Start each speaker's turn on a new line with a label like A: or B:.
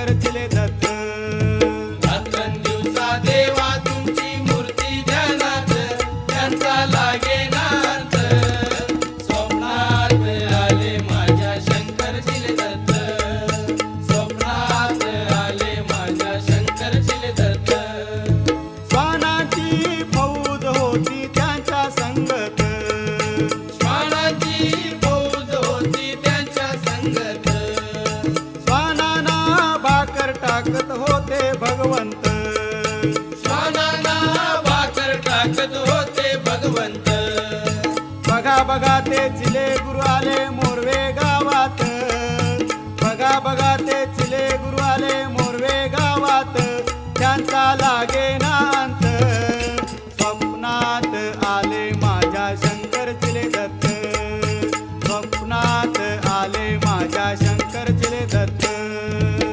A: शंकर चिले दत्त.
B: रात्रंदिवसा देवा तुमची मूर्ती ध्यानात, त्यांचा लागे नार्थ. स्वप्नात आले माझ्या शंकर चिले दत्त, स्वप्नात आले माझ्या शंकर चिले दत्त.
A: श्वानाची फौज होती त्यांच्या संगत,
B: श्वानाची फौज होती त्यांच्या संगत.
A: श्वानांना भाकर टाकत होते भगवंत.
B: श्वानांना भाकर टाकत होते भगवंत.
A: बघा बघा ते चिले गुरु आले मोरवे गावात, बघा बघा ते चिले गुरु आले मोरवे गावात. त्यांचा लागे